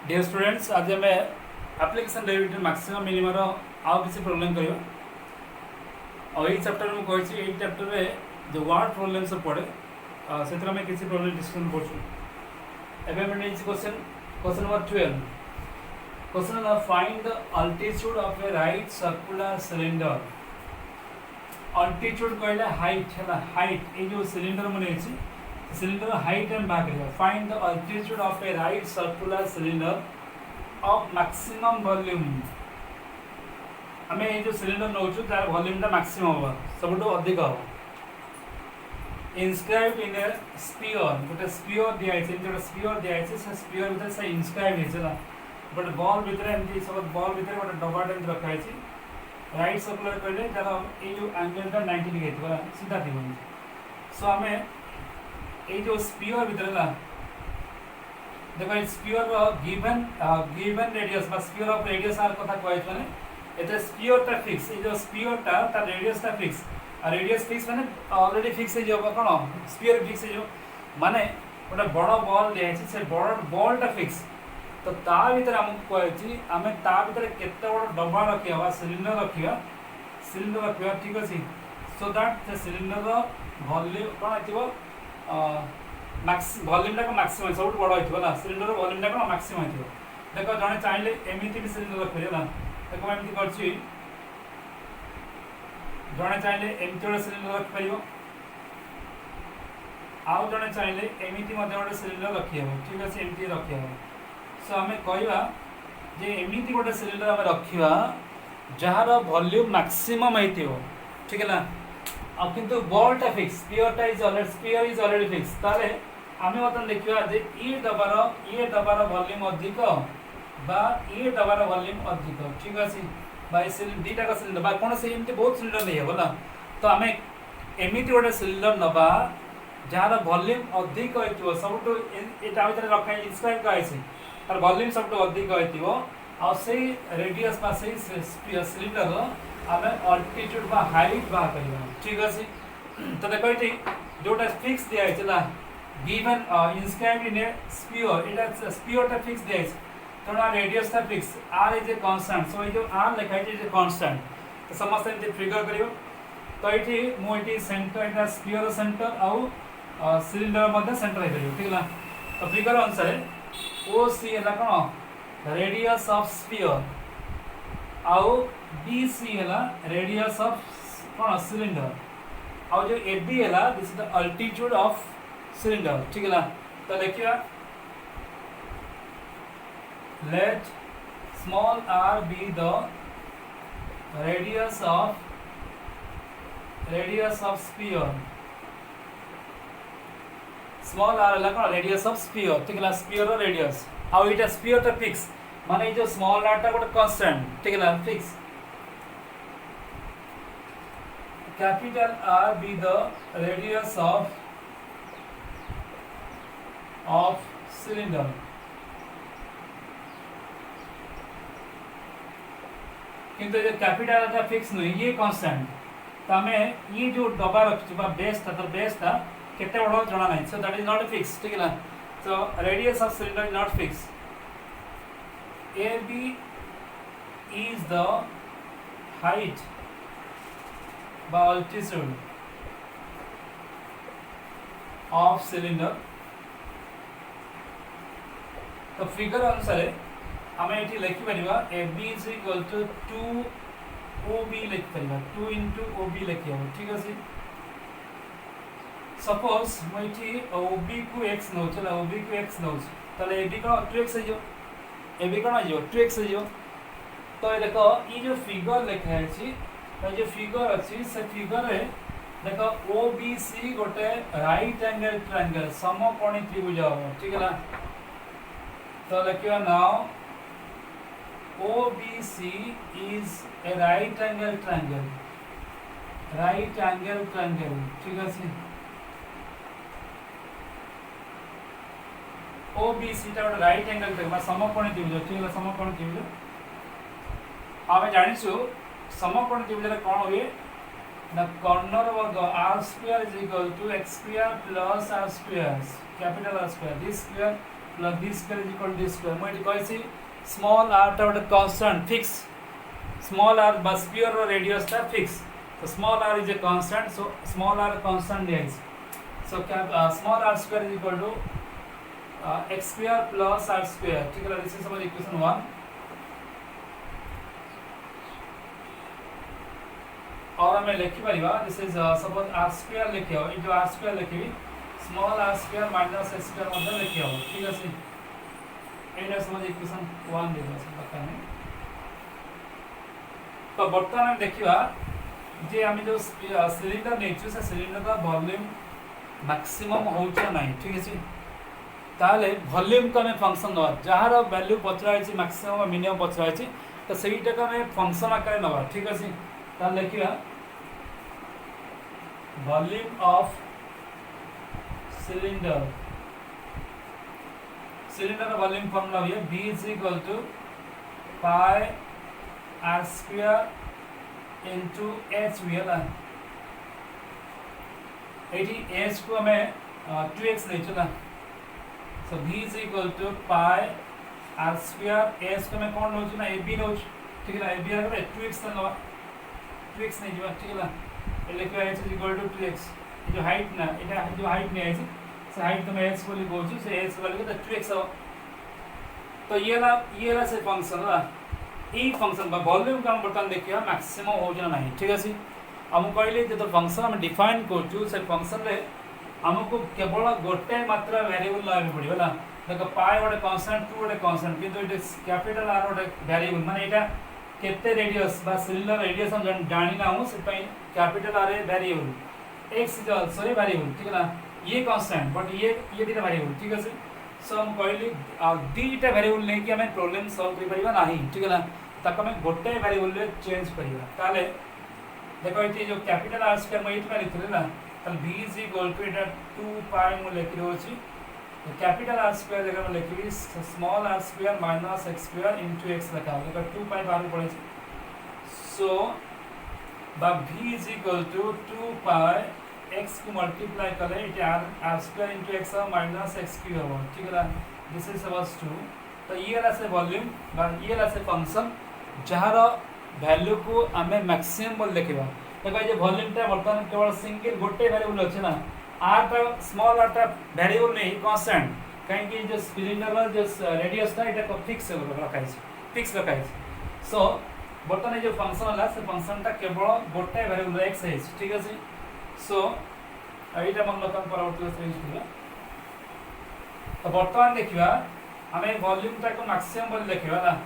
Dear students आज आम application derivative maximum minimum आउ किसी प्रोब्लेम करवा और यही चैप्टर में कही यही चैप्टर में जो वर्ड प्रोब्लेम सब पढ़े से किसी प्रोब्लेम डिस्कसन कर question number 12 question number find the altitude of A right circular cylinder altitude कहले हाइट है हाइट ये जो सिलिंडर मैंने सिलिंडर हाइट एंड बाहर करिया find the altitude of A right circular cylinder of maximum volume आम ये जो सिलिंडर नौ तार वॉल्यूम मैक्सिमम होगा सब अधिक हम इनस्क्राइब इन ए स्पीयर गोटे स्पीयर दिखाई स्पीयर दिखाई से स्पीयर भीतर से इनस्क्राइब है गोटे बॉल भीतर एमती सब बॉल भीतर गोटे डब्बाटे एमती रखाई राइट सर्कुलर कहले तार ये एंगलटा 90 डिग्री सीधा थी सो आम ये स्पीयर भीतर देखो sphere given radius sphere of radius r कथा कहे मैंने ये स्पीयरटा फिक्स ये जो स्पीयरटा तार रेडियसटा फिक्स रेडियस फिक्स मैंने ऑलरेडी फिक्स हो कौन स्पीयर फिक्स हो माने गोटे बड़ बॉल दिखाई से बड़ बॉलटा फिक्स तो ता भीतर आमको कहे आम ता भीतर केते बड़ डब्बा रखा सिलिंडर रखा ठीक अच्छे सो दैट से सिलिंडर वॉल्यूम कौन थी वॉल्यूमटा को मैक्सिमम सब बड़ होता सिलिंडर वॉल्यूमटा कौन मैक्सिमम हो देख जड़े चाहिए एमती भी सिलिंडर रखे देख एमती कर जड़े चाहिए एमती गोटे सिलिंडर रखिपर आउ जड़े चाहिए एमती गोटे सिलिंडर रखी हे ठीक अच्छे एमती रखी हे सो आम कहवा एमती गोटे सिलिंडर आम रखा जार वॉल्यूम मैक्सिमम हो ठीक है आ किंतु बॉलटा fix sphere is already fix ताले आम बर्तमान देखा ये डबार वॉल्यूम अधिक बा ये डबार वॉल्यूम अधिक ठीक अच्छे दीटा सिलिंडर कौन से एमती बहुत सिलिंडर नहीं होगा तो आम एमती गोटे सिलिंडर नवा जार वॉल्यूम अधिक हो सब यहाँ भर रखा इनस्क्राइब कराई तार वॉल्यूम सब अधिक हो रेडियस सिलिंडर आम अल्टीट्यूड बा हाइट बाहर करवा ठीक अच्छे तो देखो ये जोटा फिक्स दिखाई given inscribe in a sphere ये स्पीयरटा फिक्स दिखाई तेणु रेडियसटा fix R is a constant so ये आर लिखाई इज ए कन्स्टांट तो समस्त एमती फिगर कर तो ये मुझे सेंटर यहाँ स्पीयर सेंटर आउ सिलिंडर सेंटर हो ठीक है तो फिगर अनुसार ओ सी है कौन रेडियस ऑफ स्पीयर आउ बी सी है रेडियस ऑफ कौन सिलिंडर आउ जो ए बी है this is the altitude of cylinder ठीक है तो देखिए let small r be the radius of sphere small r है कौन रेडियस ऑफ स्पीयर ठीक है स्पीयर रेडियस आउ ये स्पीयर टा फिक्स माने जो स्मॉल r टा गोटे कांस्टेंट ठीक है fix capital R be the radius of cylinder किंतु जो कैपिटल फिक्स नुह ये कांस्टेंट तो आम ये जो डब्बा रखी बेस था तो बेस था केते बड़ जना ना so that is not fix ठीक है so radius of cylinder is not fix A B is the height बा अल्टीट्यूड ऑफ सिलिंडर तो फिगर अनुसार आम ये लिखिपर A B is equal to 2 O B लिखिपर 2 इंटू ओ बी लिखी हम ठीक अच्छे सपोज मुझे ओ बी को एक्स नौ ओ बी को एक्स नौ तो ए बी कौन 2x ए बी कौन हो 2x हो तो ये देख ये जो फिगर लिखाई तो जो फिगर अच्छी से फिगर देख ओ बी सी गोटे राइट एंगल ट्रायंगल समकोणी त्रिभुज हम ठीक है तो लिखा now OBC is a right angle triangle ठीक है OBC टा गोटे राइट एंगल ट्रायंगल समकोणी त्रिभुज ठीक है समकोणी त्रिभुज आम जानिछु समकोणी त्रिभुज कौन हुए ना कॉर्नर वर्ग r² is equal to x² plus r² capital R² this square plus b square is equal to d square मुझे कही स्मॉल आर टा गोटे कांस्टेंट फिक्स स्मॉल आर बा स्फीयर रो रेडियस टा फिक्स तो small r is a constant so small r constant दिया so क्या small are square is equal to x square plus r square ठीक है दिस इज सपोज इक्वेशन 1 और हमें लिखि परिबा this is suppose R square लिखियो इनटू आर स्क्वायर लिखिबी small are square minus X square मतलब लिखियो ठीक अछि एटा सपोज इक्वेशन 1 देबा से पता नहीं तो वर्तमान हम देखिबा जे हम जो सिलिंडर नेचु से सिलिंडर का वॉल्यूम मैक्सिमम होउछ नाही ठीक अछि ताले वॉल्यूम का में फंक्शन दवा जहार वैल्यू पचरा अछि मैक्सिमम और मिनिमम पचरा अछि तो सेहीटा का में फंक्शन आकार नवा ठीक अछि ता लिखिबा वॉल्यूम ऑफ सिलिंडर सिलिंडर का वॉल्यूम फॉर्मूला है V is equal to pi r square into h V है एटी h को हमें 2x नहीं चला so V is equal to pi r square h को मैं कौन लो ना ab लो ठीक है ना ab अगर 2x तो लो 2x नहीं जो ठीक है ना ये लिखो h is equal to 2x जो हाइट ना এটা जो हाइट नहीं है से हाइट तो मैं h बोली बोलछु से h वाले तो 2x हो तो ये ला से फंक्शन ला ई फंक्शन बा वॉल्यूम का हम बटन देखियो मैक्सिमम हो जना नहीं ठीक है हम कहले जे तो फंक्शन हम डिफाइन करछु से फंक्शन रे हमको केवल गोटे मात्रा वेरिएबल लागे पड़िबो ना देखो पाई गोटे कांस्टेंट 2 गोटे कांस्टेंट किंतु इट कैपिटल आर गोटे वेरिएबल माने एटा केते रेडियस बा सिलिंडर रेडियस हम जानि ना हो से पई capital R a variable x is also a variable ठीक है ना ये कांस्टेंट बट ये दिटा वेरिएबल ठीक है सो हम कहली दीटा वेरिएबल नै कि हमें प्रॉब्लम सॉल्व करि परिबा नाही ठीक है ना तक हमें गोटे वेरिएबल रे चेंज करिबा ताले देखो इति जो कैपिटल आर स्क्वायर मैं इतना लिखले ना ताले v इज इक्वल टू एटा 2 पाई मु लिखि रोछि तो कैपिटल आर स्क्वायर जगह में लिखि small are square minus x square into x लगा देखो 2 पाई बाहर पड़े सो बा v is equal to 2 pi x को मल्टीप्लाई करे it r square into x minus x cube हो ठीक है दिस इज सपोज 2 तो ये ला से वॉल्यूम बा ये ला से फंक्शन जहार वैल्यू को हमें मैक्सिमम बोल देखिबा देखो ये वॉल्यूम ता वर्तमान केवल सिंगल गोटे वेरिएबल अछि ना r ता स्मॉल r ता वेरिएबल नहीं कांस्टेंट काहे कि जो सिलिंडर जो रेडियस था एटा को फिक्स रखा है सो वर्तमान जो फंक्शन ला से फंक्शन ता केवल गोटे वेरिएबल x है ठीक है सो एटा मन लोकन परवर्ती स्टेज तो वर्तमान देखिबा हमें वॉल्यूम ता को मैक्सिमम बोल देखिबा ना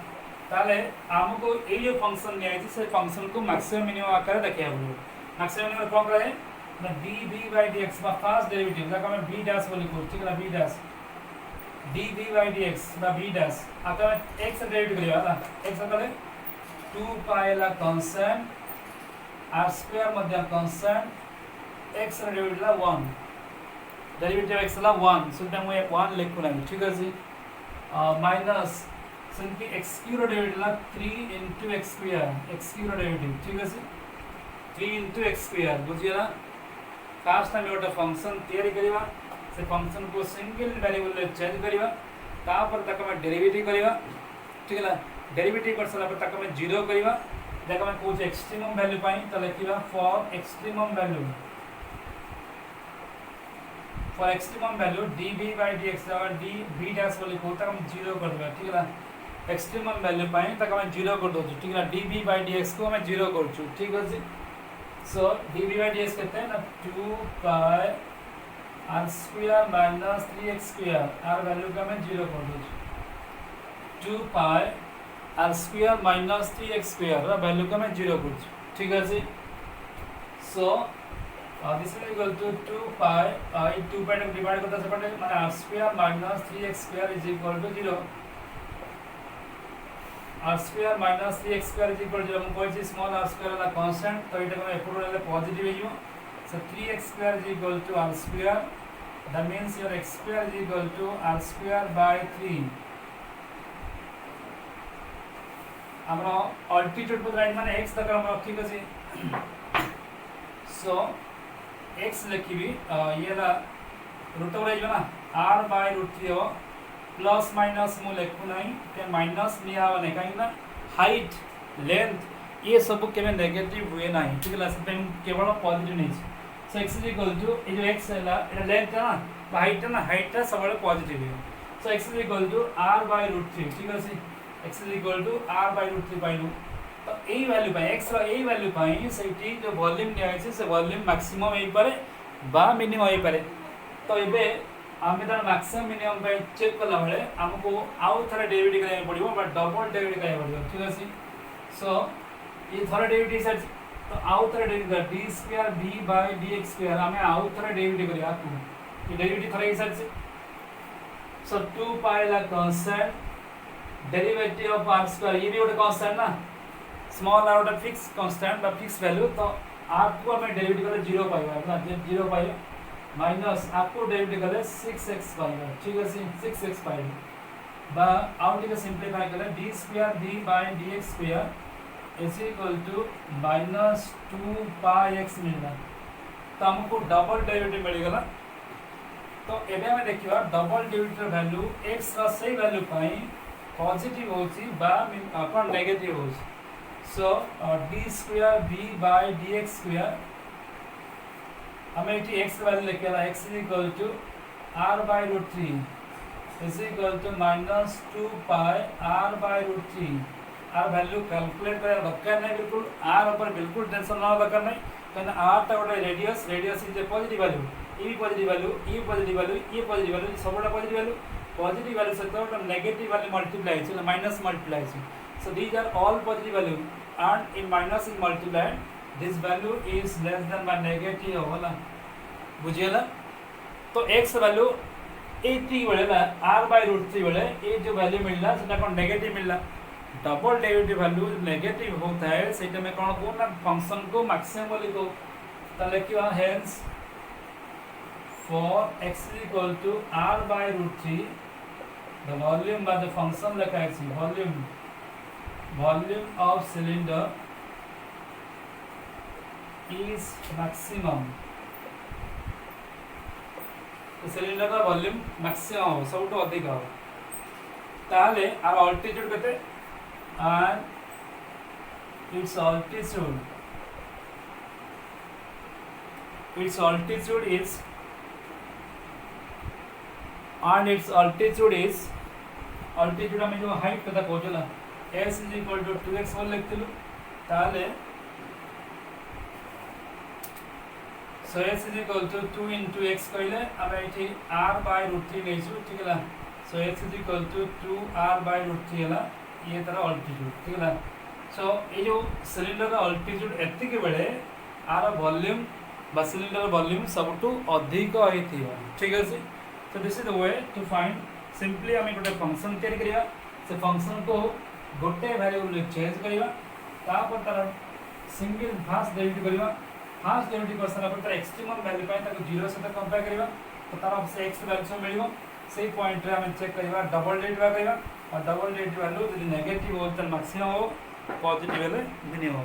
ताले हमको ए जो फंक्शन ने है से फंक्शन को मैक्सिमम मिनिमम आकार देखिया बोलो मैक्सिमम मिनिमम कौन रहे ना dv/dx बा फर्स्ट डेरिवेटिव जका में b डैश बोली को ठीक है ना b डैश dv/dx बा b डैश आता में x डेरिवेटिव करिया ना x करे 2 पाई ला कांस्टेंट r स्क्वायर मध्य कांस्टेंट x डेरिवेटिव ला 1 डेरिवेटिव x ला 1 सो दैट मैं 1 लिखु ना ठीक है जी minus simply x cube derivative ला 3 into x क्यूब डेरिवेटिव ठीक है 3 into x स्क्वायर बुझिए ना फास्ट टाइम एउटा फंक्शन तैयारी करिवा से फंक्शन को सिंगल वेरिएबल ले चेंज करिवा तापर तक में डेरिवेटिव करिवा ठीक है ना डेरिवेटिव कर सला पर तक में 0 करिवा जका में कुछ एक्सट्रीमम वैल्यू पाई त लिखिबा फॉर एक्सट्रीमम वैल्यू dv/dx और dv डैश बोली को तक हम 0 कर देबा ठीक है ना एक्सट्रीमम वैल्यू पाई तक हम 0 कर दो ठीक है ना dv/dx को हमें 0 कर छु ठीक है जी सो dv/dx कहते हैं ना 2 pi r square minus 3x square r value का मैं 0 कर दो 2 pi r square minus 3x square R value का मैं 0 कर छु ठीक है जी सो this is equal to 2 pi 2 pi को डिवाइड करता से पड़े माने r square minus 3x square is equal to 0 r square minus 3x square is equal to हम कोई चीज स्मॉल r स्क्वायर वाला कांस्टेंट तो एटा को एपुर वाला पॉजिटिव है जो so 3x square is equal to r square that means your x square is equal to r square by 3 हमरा अल्टीट्यूड पर राइट माने x तक हम ठीक है सो x लिखिबी ये ला रूट ओवर ना r बाय रूट 3 हो प्लस माइनस मु लिखु ना माइनस निया कहीं हाइट लेंथ ये सब के नेगेटिव हुए ना ठीक है केवल पॉजिटिव नहीं सो एक्स इज इक्वल टू ये जो एक्स है लेंथ है ना हाइटा सब पॉजिटिव है so X is equal to R by root 3 ठीक है X is equal to R by root 3 पाइलु तो यही वैल्यू एक्स रही वैल्यू से जो वॉल्यूम नियाई से वॉल्यूम मैक्सिमम हो पारे बा मिनिमम हो पारे तो ये आम तार मैक्सिमम मिनिमम चेक कला बेले आमको आउ थे डेबिट कराया पड़ो बट डबल डेबिट कराया पड़ो ठीक अच्छे सो ये थोड़ा डेबिट सारी तो आउ थे डेबिट D square B by D x square आम आउ थे डेबिट करा डेबिट थोड़ा सारी सो 2 पाई ला constant derivative of R square ये भी गोटे कांस्टेंट ना स्मॉल आर गोटे फिक्स कांस्टेंट फिक्स वैल्यू तो आर को आम डेबिट कले 0 पाइबा 0 पाइबा माइनस आपको डेबिट कले 6x पाइबा ठीक अच्छे 6x पाइबा आउ सिंप्लीफाई कले d square B by D x square is equal to minus 2 pi x मिलला तो हमको डबल डेबिट मिलगला तो एबे हमें देखिबा डबल डेबिट वैल्यू x का सही वैल्यू पाई पॉजिटिव होची बा अपन नेगेटिव होची so D square B by D x square हमें ये x वैल्यू लिखेला x is equal to r by root 3 is equal to minus 2 pi r by root 3 r value calculate कर दरकार नहीं बिल्कुल r ऊपर बिल्कुल टेंशन ना दरकार नहीं कहना r टा गोटे radius is a positive value ई पॉजिटिव वैल्यू ई पॉजिटिव वैल्यू ई पॉजिटिव वैल्यू सबटा पॉजिटिव वैल्यू सहित गोटे नेगेटिव वैल्यू मल्टीप्लाई है minus multiply so these are all positive value and in minus is multiplied this value is less than by negative होला बुझियला तो x value 80 बेले r by root 3 बेले ये जो वैल्यू मिलला सेटा कोन नेगेटिव मिलला डबल डेरिवेटिव वैल्यू नेगेटिव होता है सेटा में कोन को ना फंक्शन को मैक्सिमम बोली को त लिखिवा hence for x is equal to r by root 3 the volume by the function लिखा है volume of cylinder is maximum तो सिलिंडर का वॉल्यूम मैक्सिमम हो सब अधिक हो ताले आर अल्टीट्यूड केते and its altitude is altitude में जो हाइट कथा कहला s is equal to 2x बोल लिखतिलु ताले so s is equal to 2 into x कहले हम एठी r by root 3 लेछु ठीक है so s is equal to 2r by root 3 हला ये तरह altitude ठीक है so ये जो सिलिंडर का altitude एति के बेले आर वॉल्यूम बा सिलिंडर वॉल्यूम सबटू अधिक होइथिबा ठीक है so this is the way to find simply हम गोटे फंक्शन तैयार करिया से फंक्शन को गोटे वेरिएबल चेंज करिया तापर तार सिंगल फास्ट डेरिवेटिव करिया फास्ट डेरिवेटिव कर सारा पर एक्सट्रीमम वैल्यू पाए ताको 0 से कंपेयर करिया तो तार से x वैल्यू से मिलियो सेही पॉइंट रे हम चेक करिया डबल डेरिवेटिव करिया और डबल डेरिवेटिव वैल्यू यदि नेगेटिव हो तो मैक्सिमम हो पॉजिटिव हेले मिनिमम हो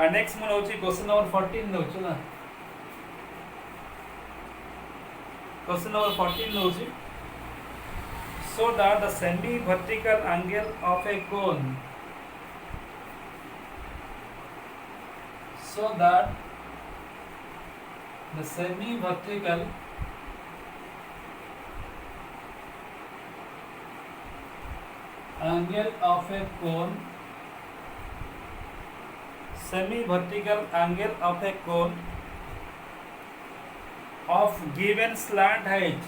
और नेक्स्ट मन होची क्वेश्चन नंबर 14 होची ना क्वेश्चन नंबर 14 होची so that the semi vertical angle of a cone so that the semi vertical angle of a cone of given slant height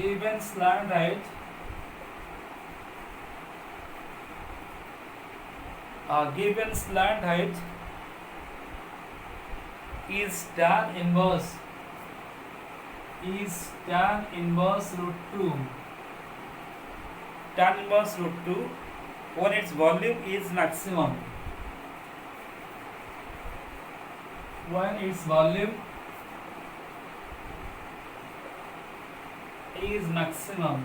given slant height is tan inverse root 2 when its volume is maximum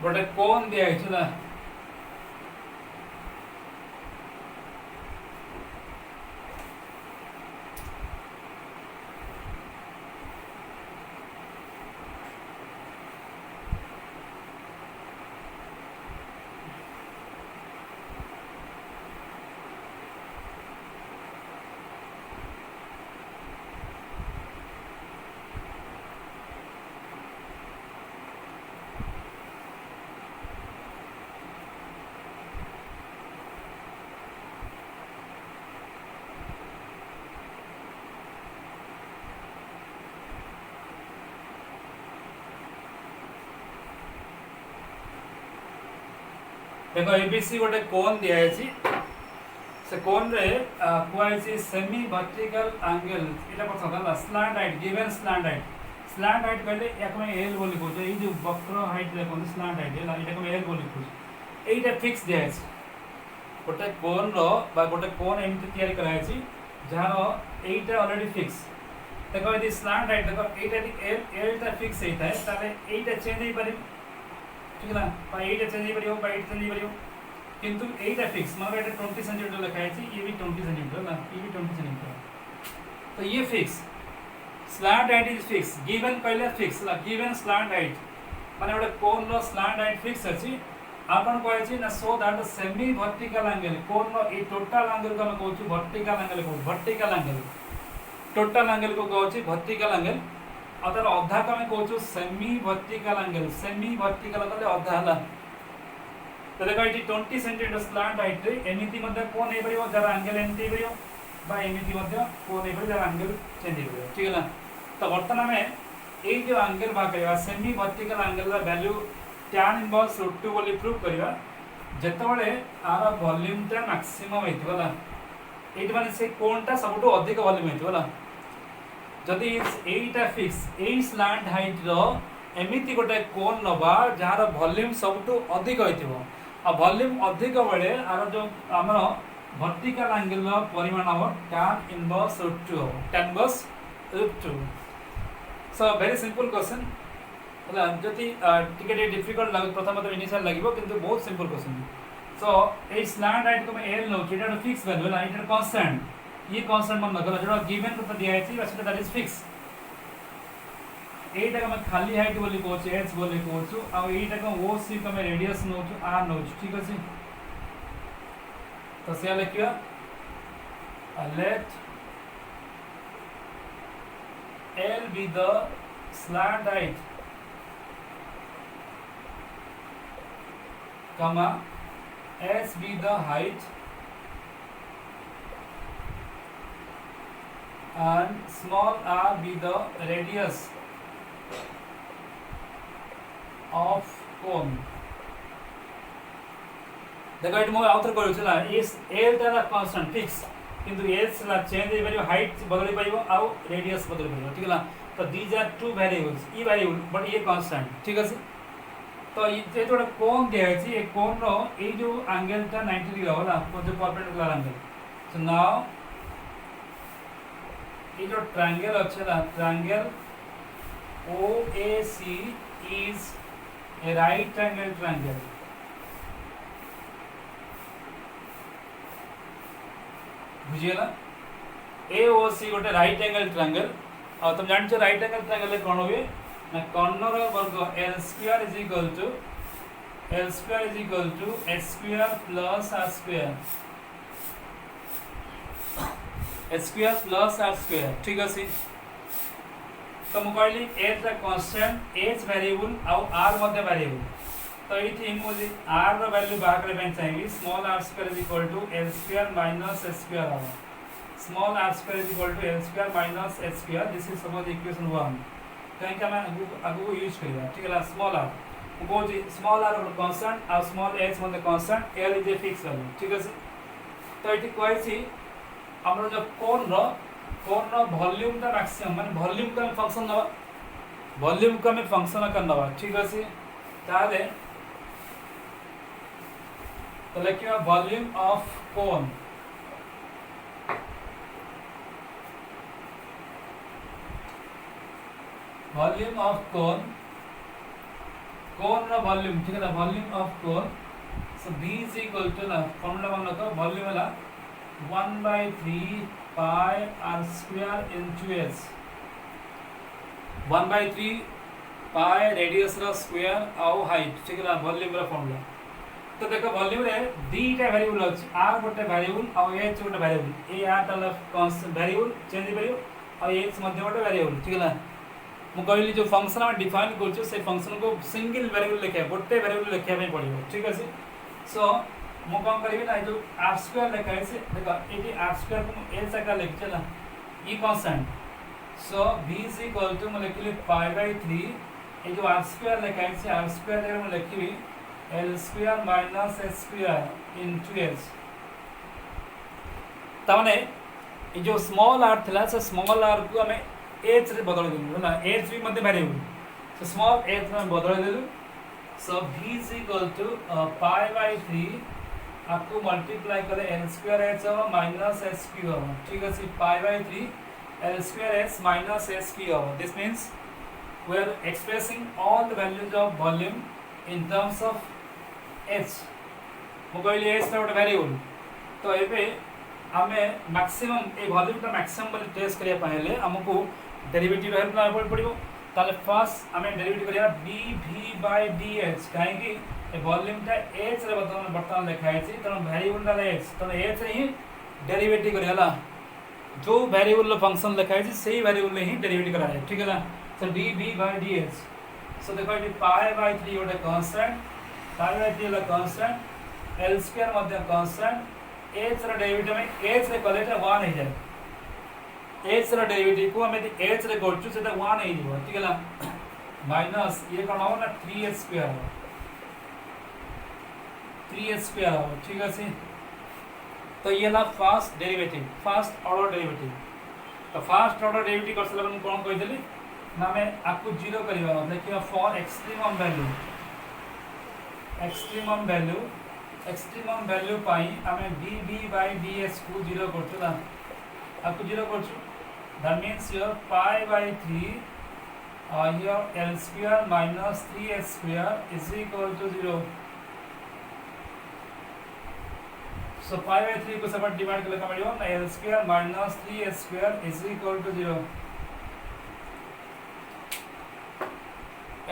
गोटे कोन दिया है ना देखो ABC गोटे कोन दिया से कोन रे कुआई semi vertical angle एटा पछा था slant height given slant height कहले एक में एल बोली को जो जो वक्र हाइट रे कोन स्लैंट हाइट है एटा को एल बोली को एटा फिक्स दिया गोटे कोन रो बा गोटे कोन एमती तैयारी करा जार एटा ऑलरेडी फिक्स देखो यदि स्लैंट हाइट देखो एटा यदि एल टा फिक्स होता है ताले एटा चेंज हो पारे ठीक ना बा एटा चेंज हो पारियो बा एटा चेंज हो पारियो किंतु एटा फिक्स मतलब एटा 20 सेंटीमीटर लिखा है ये भी 20 सेंटीमीटर ना ये भी 20 सेंटीमीटर तो ये fix slant height is fix given पहले फिक्स ला गिवन स्लैंट हाइट माने गोटे कोन रो स्लैंट हाइट फिक्स अछि आपन कहै छी ना so that semi vertical angle cone रो ए टोटल एंगल को हम कहू छी वर्टिकल एंगल टोटल एंगल को कहू छी वर्टिकल एंगल आ तार अधा को हम कहू छी सेमी वर्टिकल कहले अधा हला तो देखो ये 20 सेंटीमीटर स्लैंट हाइट रे एमिति मध्ये कोन हे परियो जरा एंगल एमिति परियो बा एमिति मध्ये कोन हे परियो जरा एंगल चेंज हे परियो ठीक है ना तो वर्तमान में ए जो एंगल बा करबा सेमी वर्टिकल एंगल रा वैल्यू tan इनवर्स √2 बोली प्रूव करबा जेतबेले आर वॉल्यूम टा मैक्सिमम हेतिबला एट माने से कोनटा सबटो अधिक वॉल्यूम हेतिबला जदि एटा फिक्स ए स्लैंट हाइट रो एमिति गोटे कोन नबा जहार वॉल्यूम सबटो अधिक हेतिबो आ वॉल्यूम अधिक बेले आर जो हमर वर्टिकल एंगल रो परिमाण हो tan inverse √2 so very simple question होला जति टिके डिफिकल्ट लाग प्रथम तो इनिशियल लागिबो किंतु बहुत सिंपल क्वेश्चन सो ए स्लैंट हाइट को मैं एल नो एटा फिक्स वैल्यू होला एटा कांस्टेंट ये कांस्टेंट मन लगला जो गिवन को दिया है बस दैट इज फिक्स एटा हम खाली हाइट बोली कहू एच बोली कहू आ एटा को ओ सी को मैं रेडियस नो आर नो ठीक अछि तो से लिखियो late L be the slant height comma S be the height and small r be the radius of cone देखो ये मैं आउटर करू छला इस L टा कांस्टेंट फिक्स किंतु एस ला चेंज हे परियो हाइट बदली परियो आ रेडियस बदली परियो ठीक है तो दीज आर टू वेरिएबल्स ई वेरिएबल बट ये कांस्टेंट ठीक है तो ये थोड़ा कोन दिया है ये कोन रो ए जो एंगल ता 90 डिग्री होला जो परपेंडिकुलर एंगल सो नाउ ये जो ट्रायंगल अच्छा triangle OAC is a right angle triangle बुझिएला AOC गोटे राइट एंगल ट्रायंगल और तुम जानछो राइट एंगल ट्रायंगल कोन होबे ना कर्णर वर्ग L² is equal to H² plus R², ठीक अछि तो मु कहली H रा कांस्टेंट H वेरिएबल और R मध्ये वेरिएबल तो ये मुझे r रो वैल्यू बाहर करबे चाहिए small r² is equal to L² minus H² आवा small r² is equal to L² minus H², this is suppose equation 1 कहीं का मैं आगु यूज करिया ठीक है स्मॉल r को जी स्मॉल r कांस्टेंट और स्मॉल h मध्ये constant L is a fix value ठीक है तो इट कहै छी हमरो जो कोन रो वॉल्यूम ता मैक्सिमम माने वॉल्यूम का फंक्शन नबा वॉल्यूम का में फंक्शन करनबा ठीक है ताले तो लिखिए वॉल्यूम ऑफ कोन रो वॉल्यूम ठीक है ना volume of cone so v is equal to ना फॉर्मूला मन लो वॉल्यूम वाला 1/3 पाई r² into s 1/3 pi radius रो स्क्वायर और हाइट ठीक है ना वॉल्यूम रो फॉर्मूला तो देखो वॉल्यूम रे दीटा वेरिएबल अछि r गोटे वेरिएबल और h गोटे वेरिएबल ए r ता कांस्टेंट वेरिएबल चेंज करियो और h मध्ये गोटे वेरिएबल ठीक है ना मु कहली जो फंक्शन हम डिफाइन करछु से फंक्शन को सिंगल वेरिएबल लिखे गोटे वेरिएबल लिखे में पड़ियो ठीक है सो मु कोन करबी ना जो r² लिखा है से देखो एटी r² को h का लिख चला ई constant so v is equal to मु लिखली π/3 ए जो r² लिखा है से r² जगह मु लिखबी L square minus H square into H ताने ये जो स्मॉल आर थिला से स्मॉल आर को हमें एच रे बदल देलु ना एच भी मते वेरिएबल सो स्मॉल एच में बदल देलु so v is equal to pi by 3 आपको मल्टीप्लाई करे एल स्क्वायर एच हो माइनस एच क्यू हो ठीक है pi by 3 L square H minus H cube हो this means we are expressing all the values of volume in terms of h mo कहली h टा variable तो एबे आमे मैक्सिमम ए वॉल्यूम का मैक्सिमम वाली टेस्ट करिया पहले हमको डेरिवेटिव हेल्प ना पड़िबो ताले फर्स्ट आमे डेरिवेटिव करिया dv by dh काहे कि ए वॉल्यूम टा h रे बर्तमान लिखा है त वेरिएबल टा h त h रे ही डेरिवेटिव करियाला जो वेरिएबल फंक्शन लिखा है सही वेरिएबल में ही डेरिवेटिव करा है ठीक है ना तो dv by dh सो देखो ये पाई बाय 3 ओटे कांस्टेंट पाई बाय 3 वाला कांस्टेंट l स्क्वायर मध्य कांस्टेंट h रा डेरिवेटिव में h रे कले ता 1 हो जाए h रा डेरिवेटिव को हमें h रे करछु सेटा 1 हो जिवो ठीक है ना माइनस ये कोन हो ना 3h स्क्वायर हो 3h स्क्वायर हो ठीक है तो ये ना first derivative first order derivative तो फर्स्ट ऑर्डर डेरिवेटिव करसला हम कोन कहि देली ना मैं आपको जीरो करिवा देखियो फॉर एक्सट्रीमम वैल्यू पाई हमें dv by ds को जीरो करछु ना आपको जीरो करछु that means your pi by 3 your l square minus 3h square is equal to 0 so pi by 3 को सब डिवाइड करले का मिलियो ना l square minus 3h square is equal to 0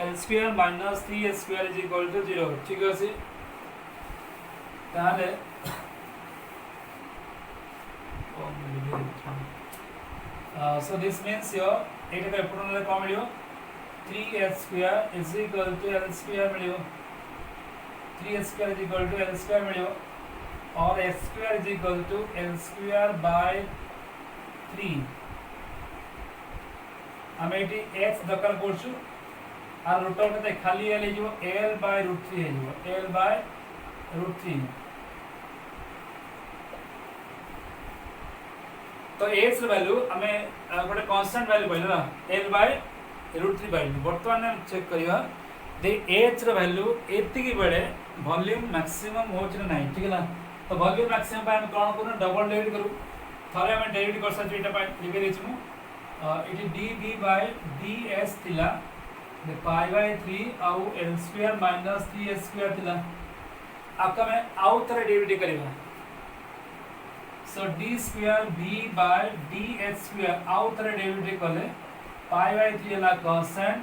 l square minus 3h square is equal to 0 ठीक है सी ताले so this means your एटा का एप्रोन ले का मिलियो 3h square is equal to l square मिलियो 3h square is equal to l square मिलियो और h square is equal to l square by 3 हम एटी h दकल करछु और रूट ओवर कते खाली l हिजो l by √3 हिजो l by √3 तो h वैल्यू हमें गोटे कांस्टेंट वैल्यू पाइला ना l by √3 पाइलु वर्तमान हम चेक करिवा दे h रो वैल्यू एति की बेले वॉल्यूम मैक्सिमम होछ ना नहीं ठीक है ना तो वॉल्यूम मैक्सिमम पाए हम कोन करू डबल डेरिवेटिव करू थारे हम डेरिवेटिव कर सच एटा पाइ लिखे देछु इट dv by ds थिला the pi by 3 आउ l square minus 3h square थिला आपका मैं आउ तरह डेरिवेटिव करेगा so d square v by dh square आउ तरह डेरिवेटिव करले pi by 3 ला कांस्टेंट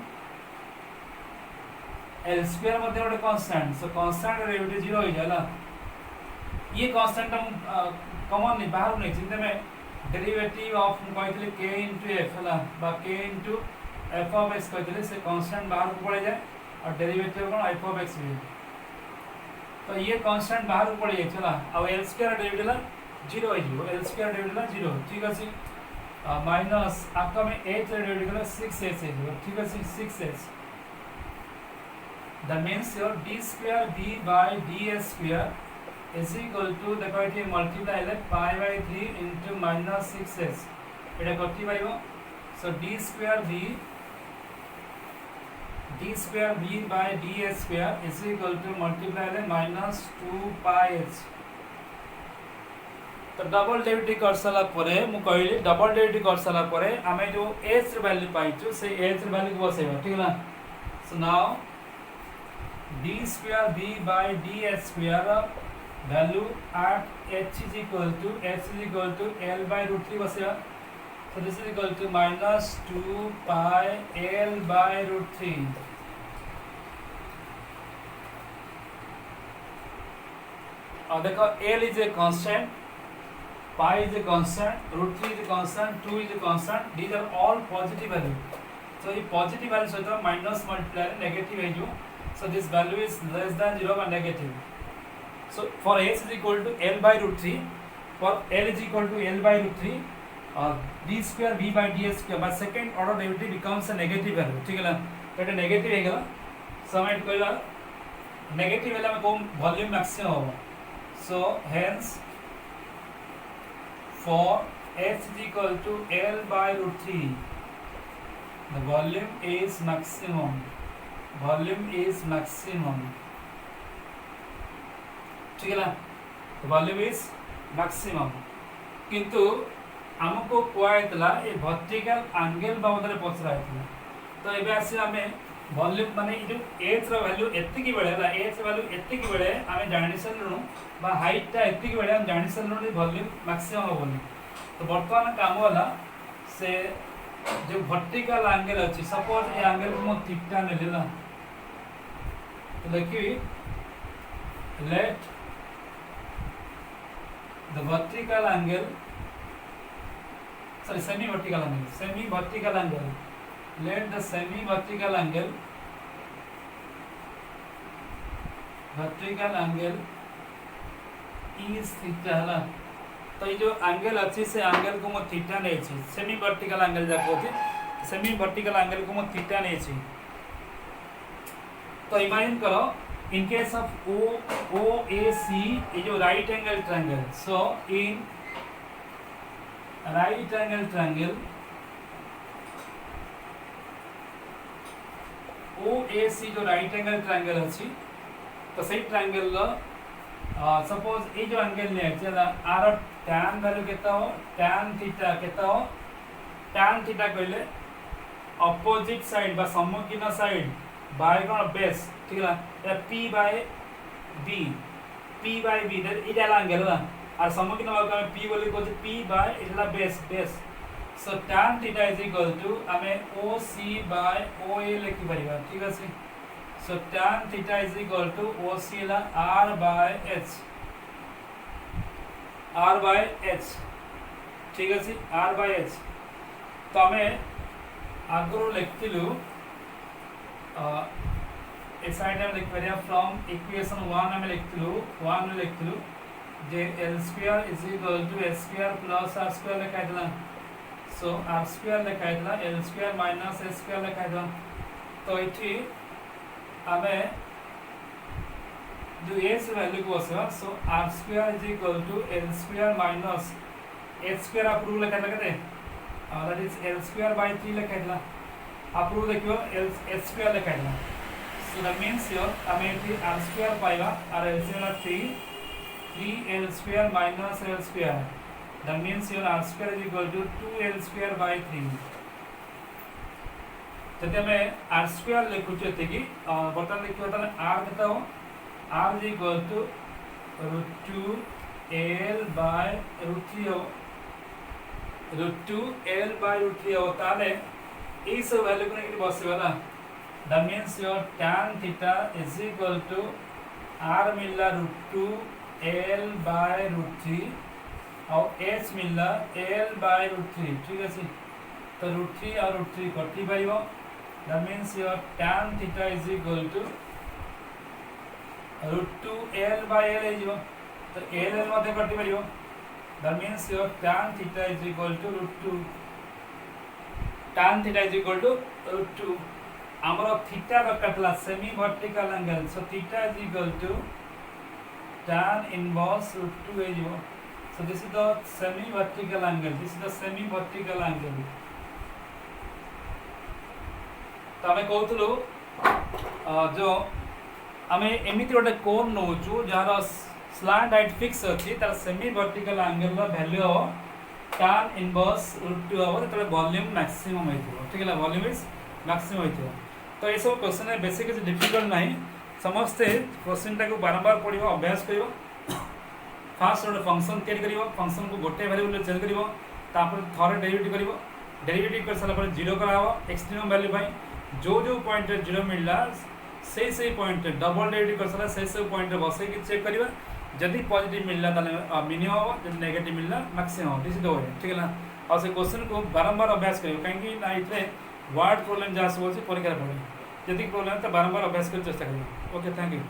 l square मध्ये ଗୋଟେ कांस्टेंट so कांस्टेंट डेरिवेटिव 0 हो जाला ये कांस्टेंट हम कॉमन नहीं बाहर नहीं चिंता में डेरिवेटिव ऑफ कहतले k into f हला बा k into f of x कहतले से कांस्टेंट बाहर को पड़े जाए और derivative cone f of x भी तो ये कांस्टेंट बाहर को पड़े जाए चला अब l स्क्वायर डेरिवेटिव ला 0 हो जिवो l स्क्वायर डेरिवेटिव ला 0 ठीक अछि माइनस आपका में h डेरिवेटिव ला 6h है ठीक है 6h that means your d square v by ds square is equal to देखो ये मल्टीप्लाई है pi by 3 into minus 6h एटा कथि पाइबो so d square v by ds square is equal to multiply है minus 2 pi h तो double derivative कर साला परे मु कहली डबल डेरिवेटिव कर साला परे हमें जो h वैल्यू पाइछु से h वैल्यू को बसेबा ठीक है ना so now d square v by ds square value at h is equal to l by √3 बसेगा so this is equal to minus 2 pi l by √3 और देखो l is a constant pi is a constant √3 is a constant 2 is a constant these are all positive value so ये positive value सहित minus multiply negative है जो so this value is less than 0 and negative so for h is equal to l by √3 for l is equal to l by √3 d square v by ds square by second order derivative becomes a negative value ठीक है ना तो ये negative है गला सम add कइला negative हेले आम कौन वॉल्यूम मैक्सिमम हम so hence for h is equal to L by root 3 the volume is maximum ठीक है ना वॉल्यूम इज मैक्सिमम किंतु आमको कहला ये वर्टिकल एंगल बाबद में पचरा तो ये आस आम वॉल्यूम माने जो एच वैल्यू एतिकी बेले एच वैल्यू एतिकी बेले आम जानी सारूँ हाइटा एतिकी बेले आम जानी सारूँ वॉल्यूम मैक्सिमम हेनी तो बर्तमान काम वाला से जो वर्टिकल एंगल अच्छी सपोज ये एंगल को मैं थीटा नेली ना तो देखिए let the vertical angle sorry semi vertical angle let the semi vertical angle is theta है तो ये जो एंगल अच्छी से एंगल को मैं थीटा नहीं छी सेमी वर्टिकल एंगल जा कहते सेमी वर्टिकल एंगल को मैं थीटा नहीं छी तो इमेजिन करो इन केस ऑफ OAC ये जो right angle triangle so in right angle triangle OAC जो राइट एंगल ट्रायंगल अच्छी तो सही ट्रायंगल सपोज ये जो एंगल नहीं आर tan वैल्यू केता हो tan थीटा केता हो tan थीटा कहले अपोजिट साइड बा सम्मुखीन साइड बाय कोन बेस ठीक है P बाय B इडाला एंगल ना और सम्मुखीन भाग में P बोली को P बाय इडला base so tan theta is equal to हमें OC बाय OA लिखि परिबा ठीक আছে so tan theta is equal to OC ला R बाय H ठीक है R बाय H तो हमें आगरो लिखतिलु ए साइड में लिख परिया फ्रॉम इक्वेशन 1 में लिखतिलु जे L square is equal to S square plus R square लिखा दिला सो R स्क्वायर लिखा दिला L square minus S square लिखा दिला तो इठी हमें जो S वैल्यू को बसवा सो R square is equal to L square minus H square अप्रूव लिखा लगते that is L square by 3 लिखा दिला अप्रूव देखियो H स्क्वायर लिखा दिला सो दैट मींस योर हमें इठी R स्क्वायर पाइबा और L square 3L square minus L square that means your R square is equal to 2L square by 3 जब हमें R स्क्वायर लिखु छते कि बर्तमान लिखियो त R केता हो R is equal to root 2L by root 3 हो root 2L by root 3 हो ताले इस वैल्यू को नेगेटिव बस वाला that means your tan theta is equal to R मिला root 2L by root 3 और H मिला L by root 3 ठीक है सी तो root 3 और root 3 कटी पाइबो that means your tan theta is equal to root 2L by L है तो L मध्य कटी परियो that means your tan theta is equal to root 2 tan theta is equal to root 2 हमरो थीटा रखतला semi vertical angle so theta is equal to tan inverse root 2 है so this is the semi vertical angle तो हमें कहतलु जो आमे एमिति गोटे कोन नौचु jar slant height fix अच्छी तार सेमी वर्टिकल एंगल वैल्यू हो tan इनवर्स रूट 2 हो तो वॉल्यूम मैक्सिमम होइथिबो ठीक है वॉल्यूम इज मैक्सिमम होइथिबो तो ये सब क्वेश्चन है बेसिक किसी डिफिकल्ट नहीं समस्ते क्वेश्चन टाको बारंबार पढ़िबो अभ्यास करिवो फास्ट गोटे फंक्शन तैयारी करिवो फंक्शन को गोटे वेरिएबल चेंज करिवो तापर थरे डेरिवेटिव करिवो डेरिवेटिव कर साला पर 0 करावो एक्सट्रीम वैल्यू भाई जो पॉइंट 0 मिलला से पॉइंट डबल डेरिवेटिव कर सारा से पॉइंट बसे कि चेक करिबा जदी पॉजिटिव मिलला ताले मिनिमम हो जदी नेगेटिव मिलला मैक्सिमम हो दिस इज द वे ठीक है ना और से क्वेश्चन को बारंबार अभ्यास करियो काहे ना इतने वर्ड प्रॉब्लम जा सब परीक्षा पड़े जदी प्रॉब्लम तो बारंबार अभ्यास कर चेष्टा करियो ओके थैंक यू।